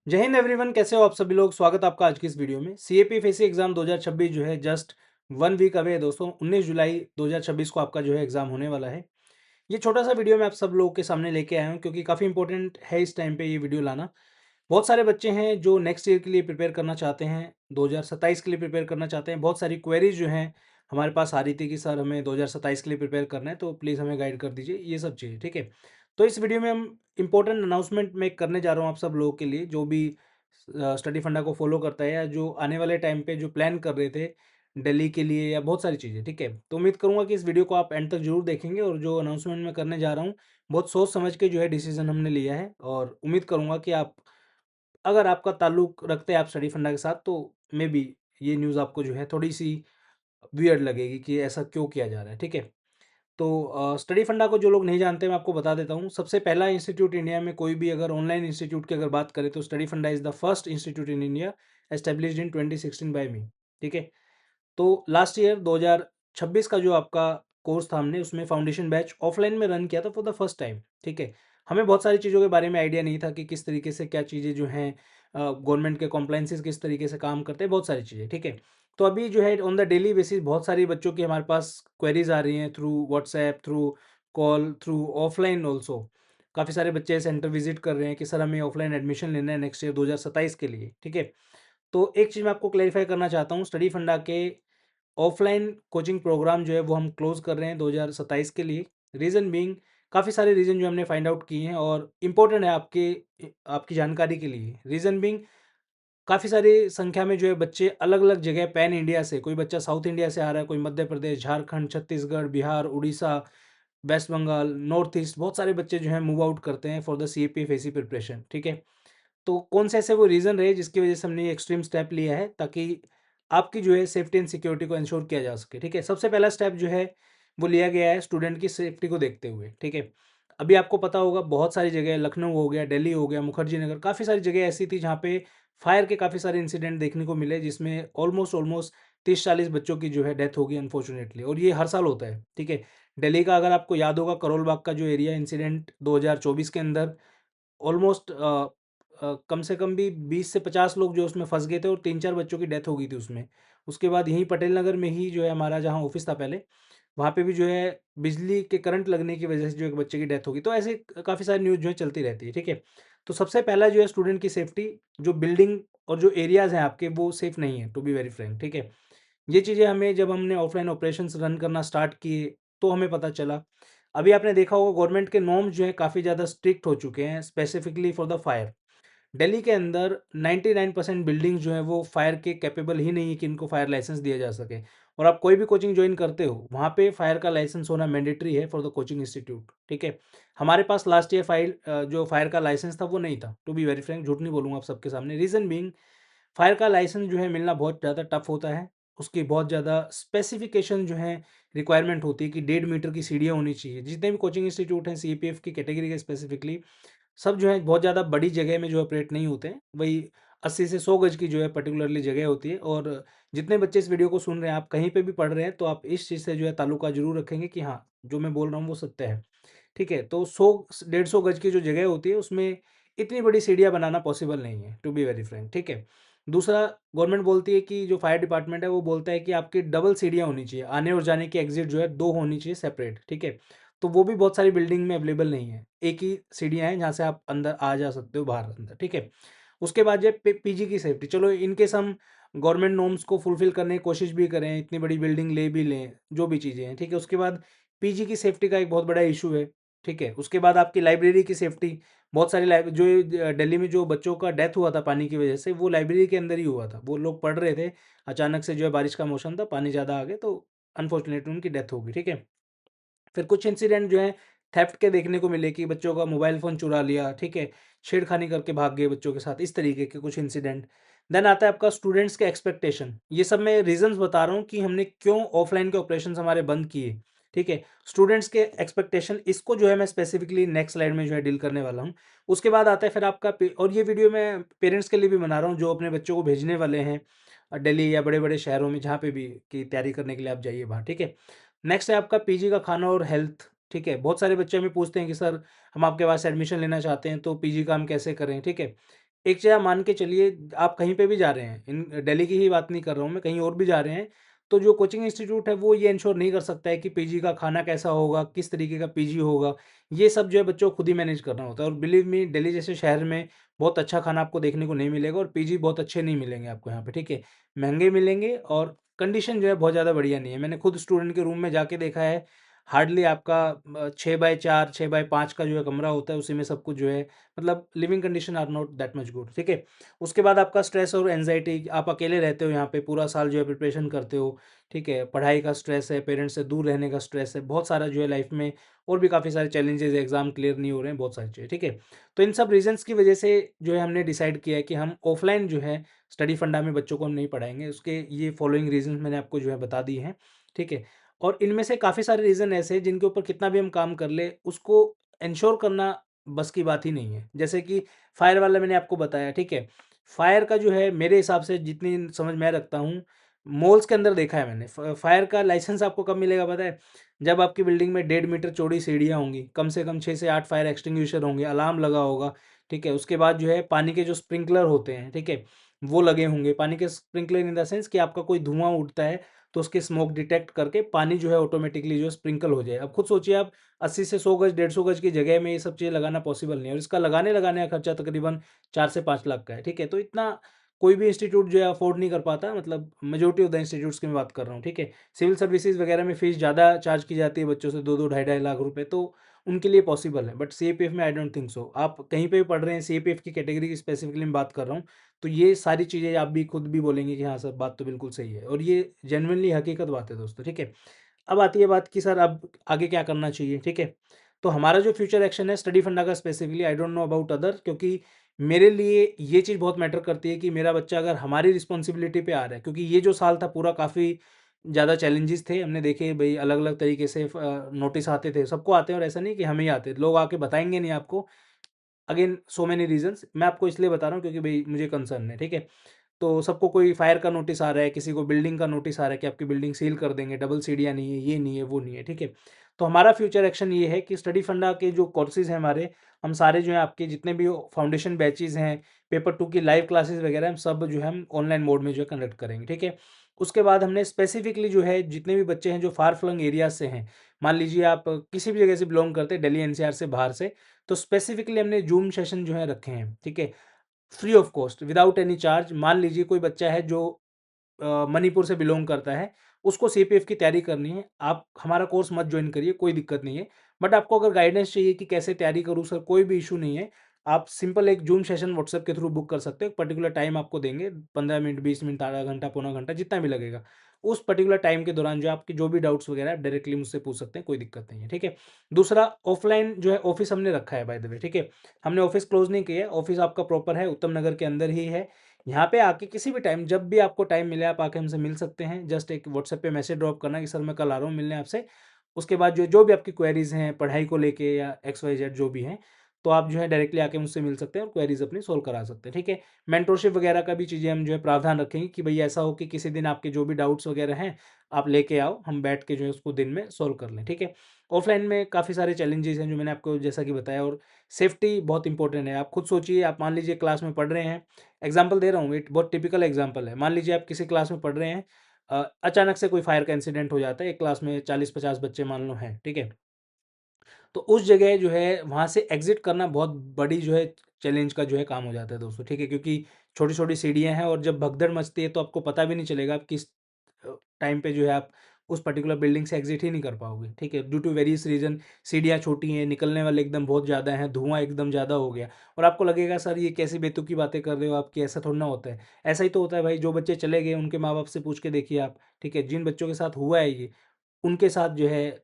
जय हिंद एवरीवन, कैसे हो आप सभी लोग। स्वागत है आपका आज की इस वीडियो में। सीएपी फेसी एग्जाम 2026 जो है जस्ट 1 वीक अवे है दोस्तों। 19 जुलाई 2026 को आपका जो है एग्जाम होने वाला है। ये छोटा सा वीडियो मैं आप सब लोगों के सामने लेके आया हूँ क्योंकि काफ़ी इंपॉर्टेंट है इस टाइम पे ये वीडियो लाना। बहुत सारे बच्चे हैं जो नेक्स्ट ईयर के लिए प्रिपेयर करना चाहते हैं, 2027 के लिए प्रिपेयर करना चाहते हैं। बहुत सारी क्वेरीज जो हैं हमारे पास आ रही थी कि सर हमें 2027 के लिए प्रिपेयर करना है, तो प्लीज़ हमें गाइड कर दीजिए, ये सब चीज़ें, ठीक है। तो इस वीडियो में हम इंपॉर्टेंट अनाउंसमेंट मैं करने जा रहा हूँ आप सब लोगों के लिए, जो भी स्टडी फंडा को फॉलो करता है या जो आने वाले टाइम पे जो प्लान कर रहे थे दिल्ली के लिए या बहुत सारी चीज़ें, ठीक है। तो उम्मीद करूँगा कि इस वीडियो को आप एंड तक जरूर देखेंगे और जो अनाउंसमेंट मैं करने जा रहा हूँ बहुत सोच समझ के जो है डिसीजन हमने लिया है, और उम्मीद करूँगा कि आप, अगर आपका ताल्लुक रखते हैं आप स्टडी फंडा के साथ, तो मे बी ये न्यूज़ आपको जो है थोड़ी सी वियर्ड लगेगी कि ऐसा क्यों किया जा रहा है, ठीक है। तो स्टडी फंडा को जो लोग नहीं जानते मैं आपको बता देता हूँ। सबसे पहला इंस्टीट्यूट इंडिया में, कोई भी अगर ऑनलाइन इंस्टीट्यूट की अगर बात करें तो study funda is the first institute in India established in 2016 by me, ठीक है। तो लास्ट ईयर 2026 का जो आपका कोर्स था, हमने उसमें फाउंडेशन बैच ऑफलाइन में रन किया था फॉर द फर्स्ट टाइम, ठीक है। हमें बहुत सारी चीज़ों के बारे में आइडिया नहीं था कि किस तरीके से क्या चीज़ें जो हैं, गवर्नमेंट के कॉम्प्लाइंसेस किस तरीके से काम करते हैं, बहुत सारी चीज़ें, ठीक है। तो अभी जो है ऑन द डेली बेसिस बहुत सारी बच्चों की हमारे पास क्वेरीज आ रही हैं through WhatsApp, through call, through offline also. काफ़ी सारे बच्चे सेंटर विजिट कर रहे हैं कि सर हमें ऑफलाइन एडमिशन लेना है नेक्स्ट ईयर 2027 के लिए, ठीक है। तो एक चीज़ मैं आपको क्लैरिफाई करना चाहता हूँ, स्टडी फंडा के ऑफलाइन कोचिंग प्रोग्राम जो है वो हम क्लोज कर रहे हैं 2027 के लिए। रीज़न बीइंग, काफ़ी सारे रीज़न जो हमने फाइंड आउट किए हैं और इम्पोर्टेंट है आपके आपकी जानकारी के लिए। रीज़न बीइंग, काफ़ी सारी संख्या में जो है बच्चे अलग अलग जगह पैन इंडिया से, कोई बच्चा साउथ इंडिया से आ रहा है, कोई Madhya Pradesh, Jharkhand, Chhattisgarh, Bihar, Orissa, West Bengal, North East, बहुत सारे बच्चे जो हैं मूव आउट करते हैं for the C A P F A C preparation, ठीक है। तो कौन से ऐसे वो रीज़न रहे जिसकी वजह से हमने ये एक्सट्रीम स्टेप लिया है ताकि आपकी जो है सेफ्टी एंड सिक्योरिटी को इंश्योर किया जा सके, ठीक है। सबसे पहला स्टेप जो है वो लिया गया है स्टूडेंट की सेफ्टी को देखते हुए, ठीक है। अभी आपको पता होगा बहुत सारी जगह, लखनऊ हो गया, दिल्ली हो गया, मुखर्जी नगर, काफ़ी सारी जगह ऐसी थी जहाँ पे फायर के काफ़ी सारे इंसिडेंट देखने को मिले, जिसमें ऑलमोस्ट ऑलमोस्ट 30-40 बच्चों की जो है डेथ होगी अनफॉर्चुनेटली, और ये हर साल होता है, ठीक है। दिल्ली का अगर आपको याद होगा, करोल बाग का जो एरिया इंसिडेंट 2024 के अंदर ऑलमोस्ट कम से कम भी 20 से 50 लोग जो उसमें फँस गए थे और 3-4 बच्चों की डेथ हो गई थी उसमें। उसके बाद यहीं पटेल नगर में ही जो है हमारा जहाँ ऑफ़िस था पहले, वहाँ पे भी जो है बिजली के करंट लगने की वजह से जो एक बच्चे की डेथ हो गई। तो ऐसे काफ़ी सारी न्यूज़ जो है चलती रहती है, ठीक है। तो सबसे पहला जो है स्टूडेंट की सेफ्टी, जो बिल्डिंग और जो एरियाज़ हैं आपके वो सेफ़ नहीं है, टू बी वेरी फ्रैंक, ठीक है। ये चीज़ें हमें जब हमने ऑफ़लाइन ऑपरेशंस रन करना स्टार्ट किए तो हमें पता चला। अभी आपने देखा होगा गवर्नमेंट के नॉर्म्स जो हैं काफ़ी ज़्यादा स्ट्रिक्ट हो चुके हैं specifically for the fire. Delhi के अंदर 99% बिल्डिंग्स जो हैं वो फायर के कैपेबल ही नहीं है कि इनको फायर लाइसेंस दिया जा सके। और आप कोई भी कोचिंग ज्वाइन करते हो वहाँ पे फायर का लाइसेंस होना मैंडेटरी है फॉर द कोचिंग इंस्टीट्यूट, ठीक है। हमारे पास लास्ट ईयर जो फायर का लाइसेंस था वो नहीं था, टू बी वेरी फ्रैंक, झूठ नहीं बोलूँगा आप सबके सामने। रीज़न बीइंग, फायर का लाइसेंस जो है मिलना बहुत ज़्यादा टफ होता है। उसकी बहुत ज़्यादा स्पेसिफिकेशन जो है रिक्वायरमेंट होती है कि 1.5 मीटर की सीढ़ियाँ होनी चाहिए। जितने भी कोचिंग इंस्टीट्यूट हैं सीपीएफ की कैटेगरी के स्पेसिफिकली, सब जो है बहुत ज़्यादा बड़ी जगह में जो ऑपरेट नहीं होते हैं। वही 80 से 100 गज की जो है पर्टिकुलरली जगह होती है। और जितने बच्चे इस वीडियो को सुन रहे हैं, आप कहीं पे भी पढ़ रहे हैं, तो आप इस चीज़ से जो है ताल्लुका ज़रूर रखेंगे कि हाँ, जो मैं बोल रहा हूँ वो सत्य है। ठीक है? तो 100 150 गज की जो जगह होती है उसमें इतनी बड़ी सीढ़ियाँ बनाना पॉसिबल नहीं है, टू बी वेरी फ्रैंक, ठीक है? दूसरा, गवर्नमेंट बोलती है कि जो फायर डिपार्टमेंट है वो बोलता है कि आपकी डबल सीढ़ियाँ होनी चाहिए, आने और जाने की एग्ज़िट जो है 2 होनी चाहिए सेपरेट, ठीक है? तो वो भी बहुत सारी बिल्डिंग में अवेलेबल नहीं है। एक ही सीढ़ियाँ हैं जहाँ से आप अंदर आ जा सकते हो, बाहर अंदर, ठीक है? उसके बाद जो है पीजी की सेफ्टी, चलो इन केस हम गवर्नमेंट नॉर्म्स को फुलफ़िल करने की कोशिश भी करें, इतनी बड़ी बिल्डिंग ले भी लें, जो भी चीज़ें हैं, ठीक है? उसके बाद पीजी की सेफ्टी का एक बहुत बड़ा इश्यू है, ठीक है? उसके बाद आपकी लाइब्रेरी की सेफ्टी, बहुत सारी दिल्ली में जो बच्चों का डेथ हुआ था पानी की वजह से, वो लाइब्रेरी के अंदर ही हुआ था। वो लोग पढ़ रहे थे, अचानक से जो है बारिश का मौसम था, पानी ज़्यादा आ गया तो अनफॉर्चुनेटली उनकी डेथ हो गई, ठीक है? फिर कुछ इंसिडेंट जो हैं थेफ्ट के देखने को मिले कि बच्चों का मोबाइल फ़ोन चुरा लिया, ठीक है? छेड़खानी करके भाग गए बच्चों के साथ, इस तरीके के कुछ इंसिडेंट। देन आता है आपका स्टूडेंट्स के एक्सपेक्टेशन। ये सब मैं रीज़न्स बता रहा हूँ कि हमने क्यों ऑफ़लाइन के ऑपरेशंस हमारे बंद किए, ठीक है? स्टूडेंट्स के एक्सपेक्टेशन, इसको जो है मैं स्पेसिफिकली नेक्स्ट स्लाइड में जो है डील करने वाला हूँ। उसके बाद आता है फिर आपका पे और ये वीडियो मैं पेरेंट्स के लिए भी बना रहा हूँ जो अपने बच्चों को भेजने वाले हैं दिल्ली या बड़े-बड़े शहरों में, जहाँ पे भी की तैयारी करने के लिए आप जाइए बाहर, ठीक है? नेक्स्ट है आपका पीजी का खाना और हेल्थ, ठीक है? बहुत सारे बच्चे हमें पूछते हैं कि सर हम आपके पास एडमिशन लेना चाहते हैं तो पीजी का हम कैसे करें, ठीक है? एक चीज़ आप मान के चलिए, आप कहीं पे भी जा रहे हैं, इन दिल्ली की ही बात नहीं कर रहा हूँ मैं, कहीं और भी जा रहे हैं, तो जो कोचिंग इंस्टीट्यूट है वो ये इंश्योर नहीं कर सकता है कि पीजी का खाना कैसा होगा, किस तरीके का पीजी होगा। ये सब जो है बच्चों को खुद ही मैनेज करना होता है, और बिलीव मी, दिल्ली जैसे शहर में बहुत अच्छा खाना आपको देखने को नहीं मिलेगा, और पीजी बहुत अच्छे नहीं मिलेंगे आपको यहाँ पे, ठीक है? महँगे मिलेंगे, और कंडीशन जो है बहुत ज़्यादा बढ़िया नहीं है। मैंने खुद स्टूडेंट के रूम में जाके देखा है, हार्डली आपका 6 बाय 4, 6 बाय 5 का जो है कमरा होता है, उसी में सब कुछ जो है, मतलब living condition are not that much good, ठीक है? उसके बाद आपका स्ट्रेस और एंग्जायटी, आप अकेले रहते हो यहाँ पे, पूरा साल जो है प्रिपरेशन करते हो, ठीक है? पढ़ाई का स्ट्रेस है, पेरेंट्स से दूर रहने का स्ट्रेस है, बहुत सारा जो है लाइफ में, और भी काफ़ी सारे चैलेंजेस, एग्ज़ाम क्लियर नहीं हो रहे हैं, बहुत सारी चीज़ें, ठीक है? तो इन सब रीज़न्स की वजह से जो है हमने डिसाइड किया है कि हम ऑफ़लाइन जो है स्टडी फंडा में बच्चों को हम नहीं पढ़ाएँगे। उसके ये फॉलोइंग रीज़न्स मैंने आपको जो है बता दिए हैं, ठीक है? और इनमें से काफ़ी सारे रीज़न ऐसे हैं जिनके ऊपर कितना भी हम काम कर लें, उसको एन्श्योर करना बस की बात ही नहीं है। जैसे कि फायर वाला मैंने आपको बताया, ठीक है? फायर का जो है मेरे हिसाब से, जितनी समझ मैं रखता हूँ, मॉल्स के अंदर देखा है मैंने। फायर का लाइसेंस आपको कब मिलेगा पता है? जब आपकी बिल्डिंग में 1.5 मीटर चौड़ी सीढ़ियाँ होंगी, कम से कम 6 से 8 फायर एक्सटिंग्विशर होंगे, अलार्म लगा होगा, ठीक है? उसके बाद जो है पानी के जो स्प्रिंकलर होते हैं, ठीक है? वो लगे होंगे। पानी के स्प्रिंकलर इन द सेंस कि आपका कोई धुआँ उठता है, तो उसकी स्मोक डिटेक्ट करके पानी जो है ऑटोमेटिकली जो है स्प्रिंकल हो जाए। अब खुद सोचिए आप, 80 से 100 गज, 150 गज की जगह में ये सब चीज़ें लगाना पॉसिबल नहीं है, और इसका लगाने का खर्चा तकरीबन 4 से 5 लाख का है, ठीक है? तो इतना कोई भी इंस्टीट्यूट जो है अफोर्ड नहीं कर पाता, मतलब मेजॉरिटी ऑफ द इंस्टीट्यूट्स की मैं बात कर रहा हूँ, ठीक है? सिविल सर्विसेज वगैरह में फीस ज़्यादा चार्ज की जाती है बच्चों से, 2-2 ढाई-ढाई लाख रुपए, तो उनके लिए पॉसिबल है, बट सीएपीएफ में आई डोंट थिंक सो। आप कहीं पे भी पढ़ रहे हैं, सीएपीएफ की कैटेगरी की स्पेसिफिकली मैं बात कर रहा हूँ, तो ये सारी चीज़ें आप भी खुद भी बोलेंगे कि हाँ सर, बात तो बिल्कुल सही है, और ये जेनुइनली हकीकत बात है दोस्तों, ठीक है? अब आती है बात कि सर अब आगे क्या करना चाहिए, ठीक है? तो हमारा जो फ्यूचर एक्शन है स्टडी फंडा का specifically, I don't know about other, क्योंकि मेरे लिए ये चीज़ बहुत मैटर करती है कि मेरा बच्चा अगर हमारी रिस्पॉन्सिबिलिटी पे आ रहा है, क्योंकि ये जो साल था पूरा काफ़ी ज़्यादा चैलेंजेस थे। हमने देखे भई अलग-अलग तरीके से नोटिस आते थे, सबको आते हैं, और ऐसा नहीं कि हमें ही आते हैं, लोग आके बताएँगे नहीं आपको। अगेन सो मेनी रीज़न्स, मैं आपको इसलिए बता रहा हूँ क्योंकि भई मुझे कंसर्न है, ठीक है? तो सबको कोई फायर का नोटिस आ रहा है, किसी को बिल्डिंग का नोटिस आ रहा है कि आपकी बिल्डिंग सील कर देंगे, डबल सीढ़ियाँ नहीं है, ये नहीं है, वो नहीं है, ठीक है? तो हमारा फ्यूचर एक्शन ये है कि स्टडी फंडा के जो कोर्सेज़ हैं हमारे, हम सारे जो हैं आपके जितने भी फाउंडेशन बैचेज़ हैं, पेपर 2 की लाइव क्लासेस वगैरह, हम सब जो है हम ऑनलाइन मोड में जो है कंडक्ट करेंगे, ठीक है? उसके बाद हमने स्पेसिफिकली जो है जितने भी बच्चे हैं जो फार फ्लंग एरियाज़ से हैं, मान लीजिए आप किसी भी जगह से बिलॉन्ग करते हैं, दिल्ली एनसीआर से बाहर से, तो स्पेसिफिकली हमने ज़ूम सेशन जो है रखे हैं, ठीक है? Free of cost, without any charge. मान लीजिए कोई बच्चा है जो मणिपुर से बिलोंग करता है, उसको सीपीएफ की तैयारी करनी है, आप हमारा कोर्स मत जॉइन करिए, कोई दिक्कत नहीं है। बट आपको अगर गाइडेंस चाहिए कि कैसे तैयारी करूँ सर, कोई भी इश्यू नहीं है। आप सिंपल एक ज़ूम सेशन व्हाट्सएप के थ्रू बुक कर सकते हो, एक पर्टिकुलर टाइम आपको देंगे, 15 मिनट, 20 मिनट, आधा घंटा, पौना घंटा, जितना भी लगेगा। उस पर्टिकुलर टाइम के दौरान जो आपके जो भी डाउट्स वगैरह है, आप डायरेक्टली मुझसे पूछ सकते हैं, कोई दिक्कत नहीं है, ठीक है? दूसरा, ऑफलाइन जो है ऑफ़िस हमने रखा है बाय द वे, ठीक है? हमने ऑफ़िस क्लोज़ नहीं किया है, ऑफ़िस आपका प्रॉपर है, उत्तम नगर के अंदर ही है। यहाँ पे आके किसी भी टाइम, जब भी आपको टाइम मिले, आप आके हमसे मिल सकते हैं। जस्ट एक व्हाट्सएप पे मैसेज ड्रॉप करना कि सर मैं कल आ रहा हूँ मिलने आपसे। उसके बाद जो जो भी आपकी क्वेरीज़ हैं पढ़ाई को लेके या एक्स वाई जेड जो भी हैं, तो आप जो है डायरेक्टली आके मुझसे मिल सकते हैं और क्वेरीज़ अपनी सॉल्व करा सकते हैं, ठीक है? मेंटरशिप वगैरह का भी चीज़ें हम जो है प्रावधान रखेंगे कि भई ऐसा हो कि किसी दिन आपके जो भी डाउट्स वगैरह हैं, आप लेके आओ, हम बैठ के जो है उसको दिन में सॉल्व कर लें, ठीक है? ऑफ़लाइन में काफ़ी सारे चैलेंजेज़ हैं जो मैंने आपको जैसा कि बताया, और सेफ्टी बहुत इंपॉर्टेंट है। आप खुद सोचिए, आप मान लीजिए क्लास में पढ़ रहे हैं, एग्जाम्पल दे रहा हूँ, एक बहुत टिपिकल एग्जाम्पल है। मान लीजिए आप किसी क्लास में पढ़ रहे हैं, अचानक से कोई फायर का इंसिडेंट हो जाता है, एक क्लास में 40-50 बच्चे मान लो हैं, ठीक है? तो उस जगह जो है वहाँ से एग्ज़िट करना बहुत बड़ी जो है चैलेंज का जो है काम हो जाता है दोस्तों, ठीक है? क्योंकि छोटी-छोटी सीढ़ियाँ हैं, और जब भगदड़ मचती है तो आपको पता भी नहीं चलेगा आप किस टाइम पे जो है आप उस पर्टिकुलर बिल्डिंग से एग्ज़िट ही नहीं कर पाओगे, ठीक है? ड्यू टू वेरियस रीज़न, सीढ़ियाँ छोटी हैं, निकलने वाले एकदम बहुत ज़्यादा हैं, धुआँ एकदम ज़्यादा हो गया, और आपको लगेगा सर ये कैसी बेतुकी बातें कर रहे हो आप, कि ऐसा थोड़ी ना होता है। ऐसा ही तो होता है भाई, जो बच्चे चले गए उनके माँ-बाप से पूछ के देखिए आप, ठीक है? जिन बच्चों के साथ हुआ है ये, उनके साथ जो है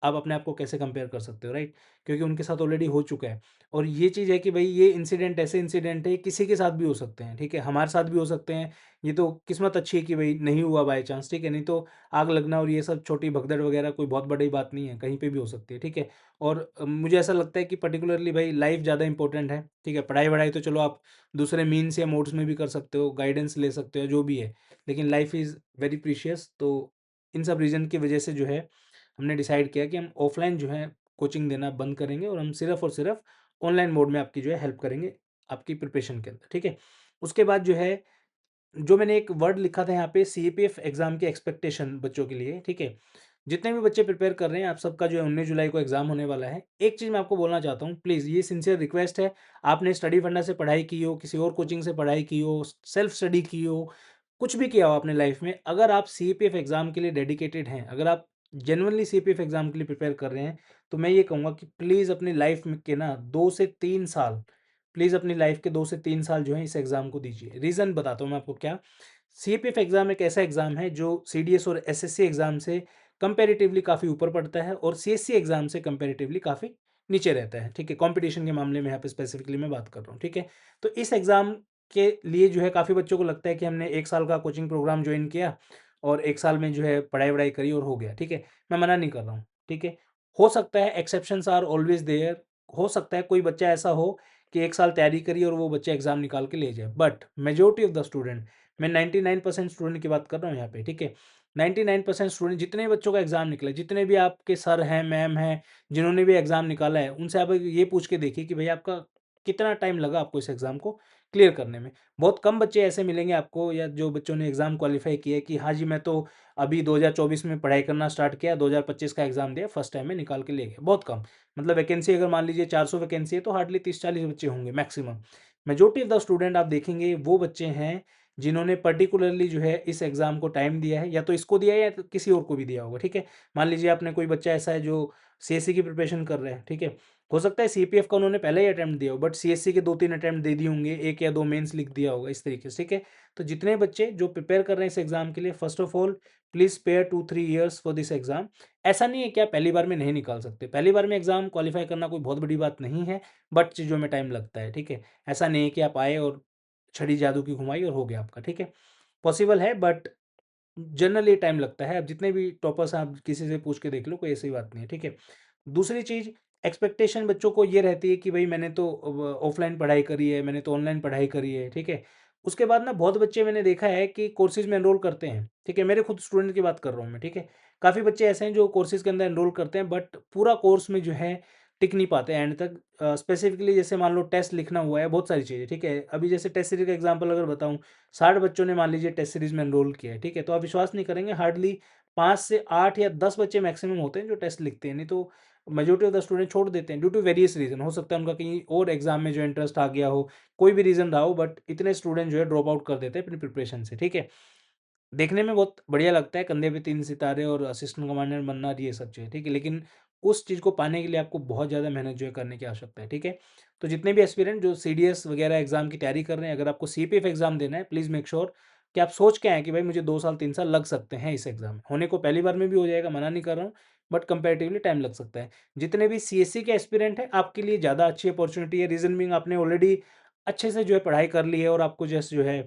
आप अपने आप को कैसे कंपेयर कर सकते हो, राइट? क्योंकि उनके साथ ऑलरेडी हो चुका है, और ये चीज़ है कि भई ये इंसिडेंट ऐसे इंसिडेंट है, किसी के साथ भी हो सकते हैं, ठीक है? हमारे साथ भी हो सकते हैं, ये तो किस्मत अच्छी है कि भई नहीं हुआ बाय चांस, ठीक है? नहीं तो आग लगना और ये सब छोटी भगदड़ वगैरह कोई बहुत बड़ी बात नहीं है, कहीं पे भी हो सकती है, ठीक है? और मुझे ऐसा लगता है कि पर्टिकुलरली भाई लाइफ़ ज़्यादा इंपॉर्टेंट है, ठीक है? पढ़ाई-वढ़ाई तो चलो आप दूसरे मीन्स या मोड्स में भी कर सकते हो, गाइडेंस ले सकते हो, जो भी है, लेकिन लाइफ़ इज़ वेरी प्रीशियस। तो इन सब रीज़न की वजह से जो है हमने डिसाइड किया कि हम ऑफ़लाइन जो है कोचिंग देना बंद करेंगे, और हम सिर्फ़ और सिर्फ़ ऑनलाइन मोड में आपकी जो है हेल्प करेंगे। आपकी प्रिपरेशन के अंदर, ठीक है? उसके बाद जो है, जो मैंने एक वर्ड लिखा था यहाँ पे सीएपीएफ एग्ज़ाम की एक्सपेक्टेशन बच्चों के लिए, ठीक है? जितने भी बच्चे प्रिपेयर कर रहे हैं, आप सबका जो है 19 जुलाई को एग्ज़ाम होने वाला है। एक चीज़ मैं आपको बोलना चाहता हूँ, प्लीज़ ये सिंसियर रिक्वेस्ट है, आपने स्टडी फंडा से पढ़ाई की हो, किसी और कोचिंग से पढ़ाई की हो, सेल्फ स्टडी की हो, कुछ भी किया हो आपने लाइफ़ में, अगर आप सीपीएफ एग्ज़ाम के लिए डेडिकेटेड हैं, अगर आप जेनुइनली सीपीएफ एग्ज़ाम के लिए प्रिपेयर कर रहे हैं, तो मैं ये कहूँगा कि प्लीज़ अपनी लाइफ़ में के ना 2 से 3 साल, प्लीज़ अपनी लाइफ़ के 2 से 3 साल जो है इस एग्ज़ाम को दीजिए। रीज़न बताता हूँ मैं आपको क्या। सीपीएफ एग्ज़ाम एक ऐसा एग्ज़ाम है जो सीडीएस और एसएससी एग्ज़ाम से कंपैरेटिवली काफ़ी ऊपर पड़ता है और सीएससी एग्ज़ाम से कंपैरेटिवली काफ़ी नीचे रहता है, ठीक है? कॉम्पिटिशन के मामले में यहाँ पे स्पेसिफिकली मैं बात कर रहा हूँ, ठीक है? तो इस एग्ज़ाम के लिए जो है काफ़ी बच्चों को लगता है कि हमने 1 साल का कोचिंग प्रोग्राम जॉइन किया और 1 साल में जो है पढ़ाई-वढ़ाई करी और हो गया, ठीक है? मैं मना नहीं कर रहा हूँ, ठीक है? हो सकता है एक्सेप्शंस आर ऑलवेज़ देयर, हो सकता है कोई बच्चा ऐसा हो कि 1 साल तैयारी करी और वो बच्चा एग्ज़ाम निकाल के ले जाए, but majority of the student, मैं 99% स्टूडेंट की बात कर रहा हूँ यहाँ पे, ठीक है? 99% स्टूडेंट, जितने बच्चों का एग्ज़ाम निकला, जितने भी आपके सर हैं, मैम हैं, जिन्होंने भी एग्ज़ाम निकाला है, उनसे आप ये पूछ के देखिए कि भैया आपका कितना टाइम लगा आपको इस एग्ज़ाम को क्लियर करने में। बहुत कम बच्चे ऐसे मिलेंगे आपको, या जो बच्चों ने एग्ज़ाम क्वालीफाई किया है कि हाँ जी, मैं तो अभी 2024 में पढ़ाई करना स्टार्ट किया, 2025 का एग्ज़ाम दिया, फर्स्ट टाइम में निकाल के ले गया। बहुत कम, मतलब वैकेंसी अगर मान लीजिए 400 वैकेंसी है तो हार्डली 30-40 बच्चे होंगे maximum. Majority of the student आप देखेंगे वो बच्चे हैं जिन्होंने पर्टिकुलरली जो है इस एग्ज़ाम को टाइम दिया है, या तो इसको दिया है या तो किसी और को भी दिया होगा, ठीक है? मान लीजिए आपने कोई बच्चा ऐसा है जो सीएससी की प्रिपरेशन कर रहा है, ठीक है? हो सकता है सीपीएफ का उन्होंने पहले ही अटेम्प्ट दिया हो, बट सीएससी के 2-3 अटेम्प्ट दे दिए होंगे, 1 या 2 मेंस लिख दिया होगा, इस तरीके से, ठीक है? तो जितने बच्चे जो प्रिपेयर कर रहे हैं इस एग्ज़ाम के लिए, first of all please spare 2-3 years for this exam. ऐसा नहीं है कि आप पहली बार में नहीं निकाल सकते, पहली बार में एग्ज़ाम क्वालीफाई करना कोई बहुत बड़ी बात नहीं है, बट चीज़ों में टाइम लगता है, ठीक है? ऐसा नहीं है कि आप आए और छड़ी जादू की घुमाई और हो गया आपका, ठीक है? पॉसिबल है, बट जनरली टाइम लगता है। अब जितने भी टॉपर्स हैं, आप किसी से पूछ के देख लो, कोई ऐसी बात नहीं है, ठीक है? दूसरी चीज़, एक्सपेक्टेशन बच्चों को ये रहती है कि भई मैंने तो ऑफ़लाइन पढ़ाई करी है, मैंने तो ऑनलाइन पढ़ाई करी है, ठीक है? उसके बाद ना बहुत बच्चे मैंने देखा है कि कोर्सेज़ में एनरोल करते हैं, ठीक है? मेरे खुद स्टूडेंट की बात कर रहा हूँ मैं, ठीक है? काफ़ी बच्चे ऐसे हैं जो कोर्सेज़ के अंदर एनरोल करते हैं, बट पूरा कोर्स में जो है टिक नहीं पाते एंड तक। स्पेसिफिकली जैसे मान लो टेस्ट लिखना हुआ है, बहुत सारी चीज़ें, ठीक है? अभी जैसे टेस्ट सीरीज़ का एग्ज़ाम्पल अगर बताऊँ, 60 बच्चों ने मान लीजिए टेस्ट सीरीज़ में एनरोल किया है, ठीक है? तो आप विश्वास नहीं करेंगे, हार्डली 5 से 8 या 10 बच्चे मैक्सिमम होते हैं जो टेस्ट लिखते हैं, नहीं तो मेजॉरिटी ऑफ द स्टूडेंट छोड़ देते हैं ड्यू टू वेरियस रीज़न। हो सकता है उनका कहीं और एग्ज़ाम में जो इंटरेस्ट आ गया हो, कोई भी रीज़न रहा हो, बट इतने स्टूडेंट जो है ड्रॉप आउट कर देते हैं अपनी प्रिपरेशन से, ठीक है? देखने में बहुत बढ़िया लगता है, कंधे पे 3 सितारे और असिस्टेंट कमांडेंट बनना, ये सब चीज़ें, ठीक है? लेकिन उस चीज़ को पाने के लिए आपको बहुत ज़्यादा मेहनत जो है करने की आवश्यकता है, ठीक है? तो जितने भी एस्पिरेंट जो सीडीएस वगैरह एग्ज़ाम की तैयारी कर रहे हैं, अगर आपको सीपीएफ एग्ज़ाम देना है, प्लीज़ मेक श्योर कि आप सोच के आएँ कि भाई मुझे 2 साल 3 साल लग सकते हैं इस एग्ज़ाम में। होने को पहली बार में भी हो जाएगा, मना नहीं कर रहा हूँ, बट कंपैरेटिवली टाइम लग सकता है। जितने भी सीएससी के एस्पिरेंट हैं, आपके लिए ज़्यादा अच्छी अपॉर्च्युनिटी है, रीज़न बीइंग आपने ऑलरेडी अच्छे से जो है पढ़ाई कर ली है और आपको जस्ट जो है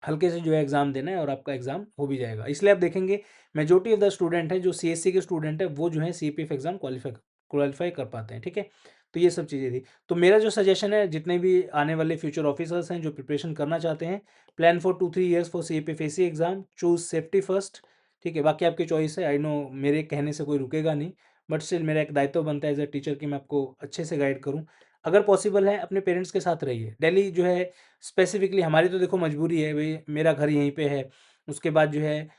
हल्के से जो है एग्ज़ाम देना है और आपका एग्ज़ाम हो भी जाएगा। इसलिए आप देखेंगे मेजॉरिटी ऑफ द स्टूडेंट हैं जो सीएससी के स्टूडेंट हैं, वो जो है सीपीएफ एग्ज़ाम क्वालीफाई कर पाते हैं, ठीक है? तो ये सब चीज़ें थी। तो मेरा जो सजेशन है, जितने भी आने वाले फ्यूचर ऑफिसर्स हैं जो प्रिपरेशन करना चाहते हैं, plan for 2-3 years for CPF AC exam, choose safety first, ठीक है? बाकी आपकी चॉइस है, आई नो मेरे कहने से कोई रुकेगा नहीं, बट स्टिल मेरा एक दायित्व बनता है एज़ अ टीचर कि मैं आपको अच्छे से गाइड करूँ। अगर पॉसिबल है अपने पेरेंट्स के साथ रहिए। दिल्ली जो है स्पेसिफिकली हमारी तो देखो मजबूरी है भई, मेरा घर यहीं पे है। उसके बाद जो है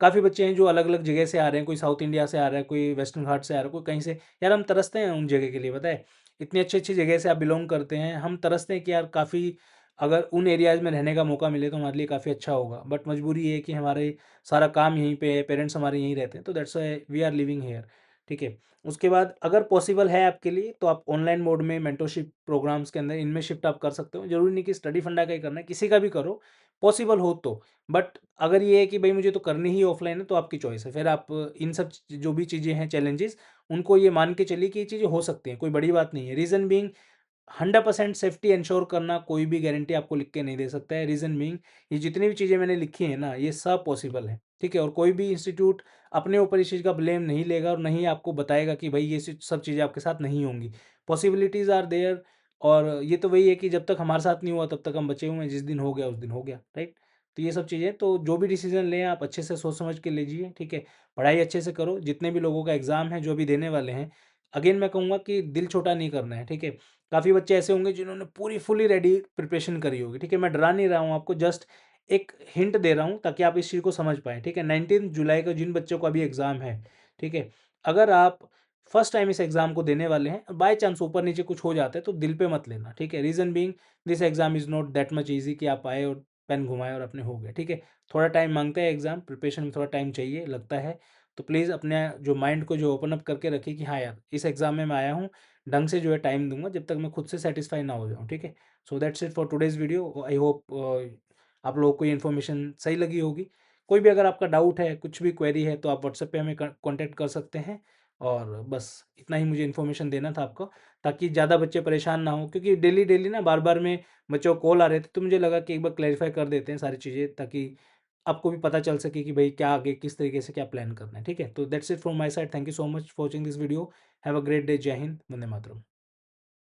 काफ़ी बच्चे हैं जो अलग-अलग जगह से आ रहे हैं, कोई साउथ इंडिया से आ रहा है, कोई वेस्टर्न घाट से आ रहा है, कोई कहीं से। यार हम तरसते हैं उन जगह के लिए, पता है? इतनी अच्छी-अच्छी जगह से आप बिलॉन्ग करते हैं, हम तरसते हैं कि यार काफ़ी अगर उन एरियाज़ में रहने का मौका मिले तो हमारे लिए काफ़ी अच्छा होगा। बट मजबूरी ये है कि हमारे सारा काम यहीं पे है, पेरेंट्स हमारे यहीं रहते हैं, तो that's why we are living here, ठीक है? उसके बाद अगर पॉसिबल है आपके लिए तो आप ऑनलाइन मोड में मेंटरशिप प्रोग्राम्स के अंदर इनमें शिफ्ट आप कर सकते हो। ज़रूरी नहीं कि स्टडी फंडा का ही करना है, किसी का भी करो, पॉसिबल हो तो। बट अगर ये है कि भई मुझे तो करनी ही ऑफलाइन है, तो आपकी चॉइस है। फिर आप इन सब जो भी चीज़ें हैं चैलेंजेस, उनको ये मान के चलिए कि ये चीज़ें हो सकती हैं, कोई बड़ी बात नहीं है। रीज़न बीइंग 100% सेफ्टी एंश्योर करना कोई भी गारंटी आपको लिख के नहीं दे सकता है। रीज़न बीइंग ये जितनी भी चीज़ें मैंने लिखी हैं ना, ये सब पॉसिबल है, ठीक है? और कोई भी इंस्टीट्यूट अपने ऊपर इस चीज़ का ब्लेम नहीं लेगा और नहीं आपको बताएगा कि भाई ये सब चीज़ें आपके साथ नहीं होंगी। पॉसिबिलिटीज़ आर देयर, और ये तो वही है कि जब तक हमारे साथ नहीं हुआ तब तक हम बचे हुए हैं, जिस दिन हो गया उस दिन हो गया, राइट? तो ये सब चीज़ें, तो जो भी डिसीज़न लें आप अच्छे से सोच समझ के लीजिए, ठीक है? पढ़ाई अच्छे से करो, जितने भी लोगों का एग्ज़ाम है, जो भी देने वाले हैं, अगेन मैं कहूँगा कि दिल छोटा नहीं करना है, ठीक है? काफ़ी बच्चे ऐसे होंगे जिन्होंने पूरी फुली रेडी प्रिपरेशन करी होगी, ठीक है। मैं डरा नहीं रहा हूँ आपको, जस्ट एक हिंट दे रहा हूँ ताकि आप इस चीज़ को समझ पाएँ, ठीक है। 19 जुलाई को जिन बच्चों का अभी एग्ज़ाम है, ठीक है, अगर आप फर्स्ट टाइम इस एग्ज़ाम को देने वाले हैं, बाय चांस ऊपर नीचे कुछ हो जाता है तो दिल पे मत लेना, ठीक है। Reason being this exam is not that much easy कि आप आए और पेन घुमाएँ और अपने हो गए, ठीक है। थोड़ा टाइम माँगता है एग्ज़ाम, प्रिपरेशन में थोड़ा टाइम चाहिए, लगता है। तो प्लीज़ अपने जो माइंड को जो ओपन अप करके रखिए कि हाँ यार, इस एग्ज़ाम में मैं आया हूँ, ढंग से जो है टाइम दूँगा जब तक मैं खुद से सैटिस्फाई ना हो जाऊँ, ठीक है। So that's it for today's video. I hope आप लोगों को ये इन्फॉर्मेशन सही लगी होगी। कोई भी अगर आपका डाउट है, कुछ भी क्वेरी है तो आप व्हाट्सएप पे हमें कॉन्टैक्ट कर सकते हैं। और बस इतना ही मुझे इन्फॉर्मेशन देना था आपको, ताकि ज़्यादा बच्चे परेशान ना हो, क्योंकि डेली ना बार-बार में बच्चों को कॉल आ रहे थे, तो मुझे लगा कि एक बार क्लैरिफाई कर देते हैं सारी चीज़ें, ताकि आपको भी पता चल सके कि भाई क्या आगे किस तरीके से क्या प्लान करना है, ठीक है। तो that's it from my side. Thank you so much for watching this video. Have a great day. जय हिंद। वंदे मातरम।